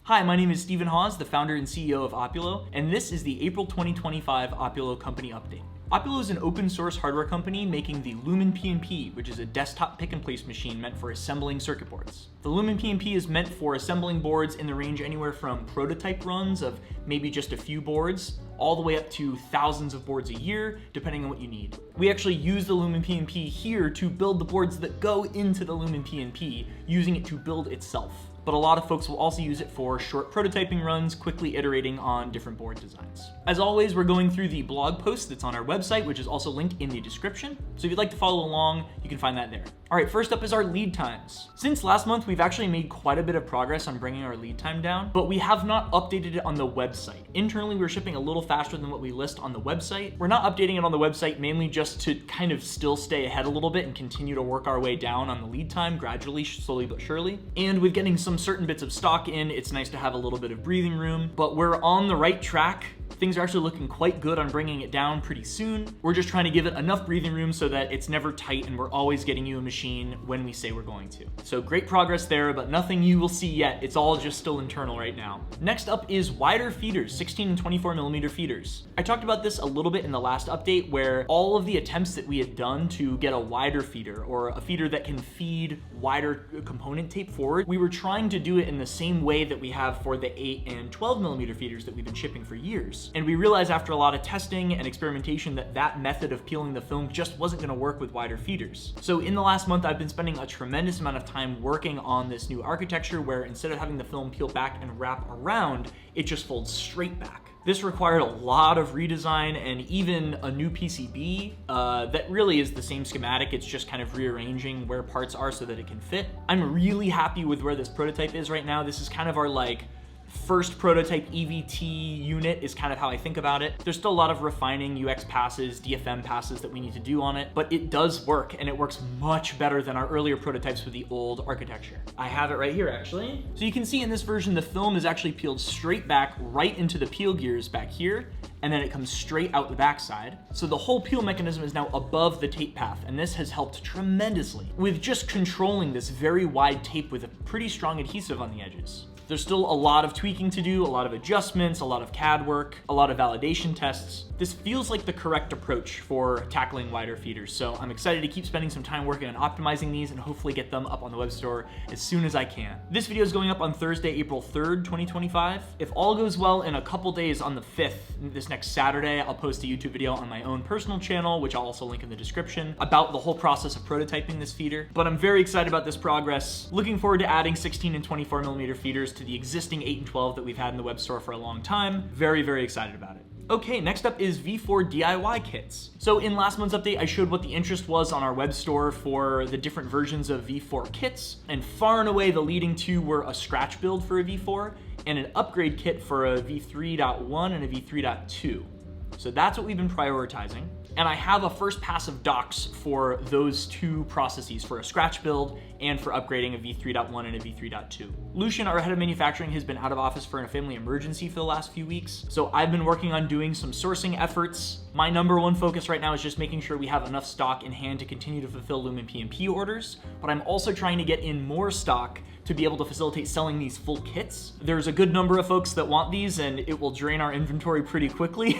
Hi, my name is Stephen Hawes, the founder and CEO of Opulo, and this is the April 2025 Opulo company update. Opulo is an open source hardware company making the Lumen PNP, which is a desktop pick and place machine meant for assembling circuit boards. The Lumen PNP is meant for assembling boards in the range anywhere from prototype runs of maybe just a few boards, all the way up to thousands of boards a year, depending on what you need. We actually use the Lumen PNP here to build the boards that go into the Lumen PNP, using it to build itself. But a lot of folks will also use it for short prototyping runs, quickly iterating on different board designs. As always, we're going through the blog post that's on our website, which is also linked in the description. So if you'd like to follow along, you can find that there. All right, first up is our lead times. Since last month, we've actually made quite a bit of progress on bringing our lead time down, but we have not updated it on the website. Internally, we're shipping a little faster than what we list on the website. We're not updating it on the website mainly just to kind of still stay ahead a little bit and continue to work our way down on the lead time gradually, slowly but surely. And with getting some certain bits of stock in, it's nice to have a little bit of breathing room, but we're on the right track. Things are actually looking quite good on bringing it down pretty soon. We're just trying to give it enough breathing room so that it's never tight and we're always getting you a machine when we say we're going to. So great progress there, but nothing you will see yet. It's all just still internal right now. Next up is wider feeders, 16 and 24 millimeter feeders. I talked about this a little bit in the last update where all of the attempts that we had done to get a wider feeder or a feeder that can feed wider component tape forward, we were trying to do it in the same way that we have for the 8 and 12 millimeter feeders that we've been shipping for years. And we realized after a lot of testing and experimentation that that method of peeling the film just wasn't gonna work with wider feeders. So in the last month, I've been spending a tremendous amount of time working on this new architecture where instead of having the film peel back and wrap around, it just folds straight back. This required a lot of redesign and even a new PCB that really is the same schematic. It's just kind of rearranging where parts are so that it can fit. I'm really happy with where this prototype is right now. This is kind of our first prototype EVT unit is kind of how I think about it. There's still a lot of refining UX passes, DFM passes that we need to do on it, but it does work and it works much better than our earlier prototypes with the old architecture. I have it right here actually. So you can see in this version, the film is actually peeled straight back right into the peel gears back here, and then it comes straight out the backside. So the whole peel mechanism is now above the tape path, and this has helped tremendously with just controlling this very wide tape with a pretty strong adhesive on the edges. There's still a lot of tweaking to do, a lot of adjustments, a lot of CAD work, a lot of validation tests. This feels like the correct approach for tackling wider feeders, so I'm excited to keep spending some time working on optimizing these and hopefully get them up on the web store as soon as I can. This video is going up on Thursday, April 3rd, 2025. If all goes well, in a couple days on the 5th, this next Saturday, I'll post a YouTube video on my own personal channel, which I'll also link in the description, about the whole process of prototyping this feeder. But I'm very excited about this progress. Looking forward to adding 16 and 24 millimeter feeders to the existing 8 and 12 that we've had in the web store for a long time. Very, very excited about it. Okay, next up is V4 DIY kits. So in last month's update, I showed what the interest was on our web store for the different versions of V4 kits, and far and away the leading two were a scratch build for a V4 and an upgrade kit for a V3.1 and a V3.2. So that's what we've been prioritizing. And I have a first pass of docs for those two processes, for a scratch build and for upgrading a V3.1 and a V3.2. Lucian, our head of manufacturing, has been out of office for a family emergency for the last few weeks. So I've been working on doing some sourcing efforts. My number one focus right now is just making sure we have enough stock in hand to continue to fulfill Lumen PNP orders, but I'm also trying to get in more stock to be able to facilitate selling these full kits. There's a good number of folks that want these and it will drain our inventory pretty quickly,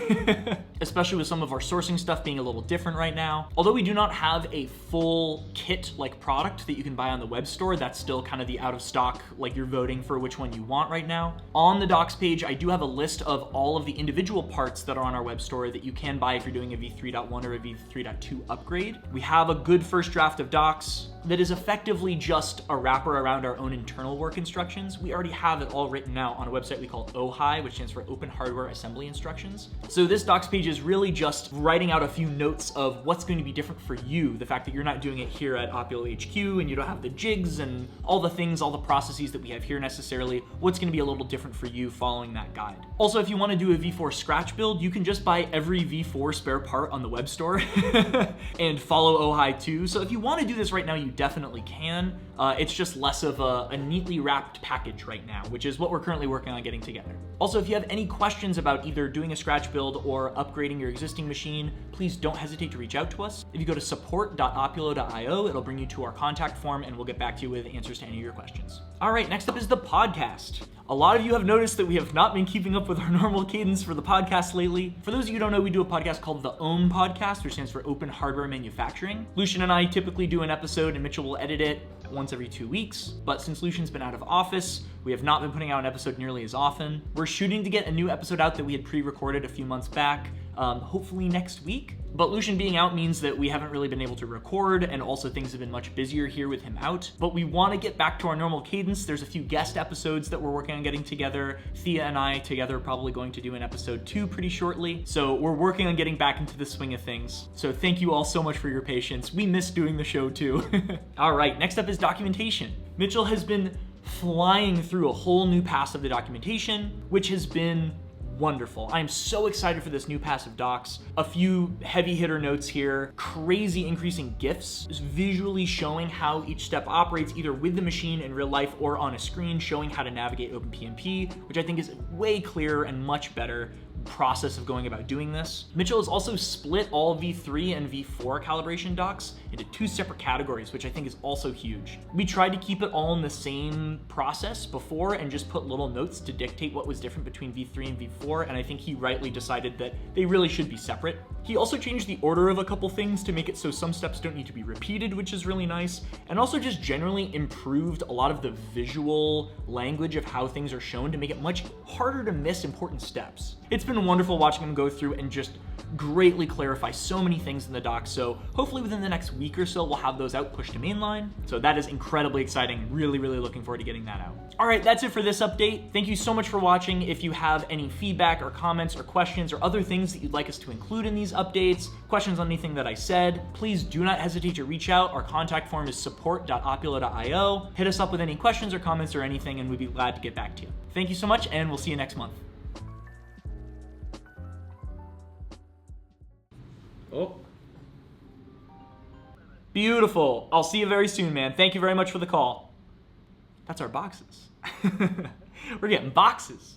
especially with some of our sourcing stuff being a little different right now. Although we do not have a full kit-like product that you can buy on the web store, that's still kind of the out of stock, like you're voting for which one you want right now. On the docs page, I do have a list of all of the individual parts that are on our web store that you can buy if you're doing a V3.1 or a V3.2 upgrade. We have a good first draft of docs that is effectively just a wrapper around our own internal work instructions. We already have it all written out on a website we call OHI, which stands for Open Hardware Assembly Instructions. So this docs page is really just writing out a few notes of what's going to be different for you, the fact that you're not doing it here at Opulo HQ and you don't have the jigs and all the things, all the processes that we have here necessarily, what's going to be a little different for you following that guide. Also, if you want to do a V4 scratch build, you can just buy every V4 V4 spare part on the web store and follow Ojai too. So if you want to do this right now, you definitely can. It's just less of a neatly wrapped package right now, which is what we're currently working on getting together. Also, if you have any questions about either doing a scratch build or upgrading your existing machine, please don't hesitate to reach out to us. If you go to support.opulo.io, it'll bring you to our contact form and we'll get back to you with answers to any of your questions. All right, next up is the podcast. A lot of you have noticed that we have not been keeping up with our normal cadence for the podcast lately. For those of you who don't know, we do a podcast called the OHM Podcast, which stands for Open Hardware Manufacturing. Lucian and I typically do an episode and Mitchell will edit it once every 2 weeks. But since Lucian's been out of office, we have not been putting out an episode nearly as often. We're shooting to get a new episode out that we had pre-recorded a few months back, hopefully next week. But Lucian being out means that we haven't really been able to record, and also things have been much busier here with him out. But we want to get back to our normal cadence. There's a few guest episodes that we're working on getting together. Thea and I together are probably going to do an episode 2 pretty shortly. So we're working on getting back into the swing of things. So thank you all so much for your patience. We miss doing the show too. All right, next up is documentation. Mitchell has been flying through a whole new pass of the documentation, which has been wonderful. I am so excited for this new pass of docs. A few heavy hitter notes here, crazy increasing GIFs, visually showing how each step operates either with the machine in real life or on a screen showing how to navigate OpenPMP, which I think is way clearer and much better process of going about doing this. Mitchell has also split all V3 and V4 calibration docs into 2 separate categories, which I think is also huge. We tried to keep it all in the same process before and just put little notes to dictate what was different between V3 and V4, and I think he rightly decided that they really should be separate. He also changed the order of a couple things to make it so some steps don't need to be repeated, which is really nice, and also just generally improved a lot of the visual language of how things are shown to make it much harder to miss important steps. It's been wonderful watching him go through and just greatly clarify so many things in the docs, so hopefully within the next week or so we'll have those out pushed to mainline. So that is incredibly exciting. Really looking forward to getting that out. All right, that's it for this update. Thank you so much for watching. If you have any feedback or comments or questions or other things that you'd like us to include in these updates, questions on anything that I said, please do not hesitate to reach out. Our contact form is support.opulo.io. Hit us up with any questions or comments or anything and we'd be glad to get back to you. Thank you so much and we'll see you next month. Oh. Beautiful. I'll see you very soon, man. Thank you very much for the call. That's our boxes. We're getting boxes.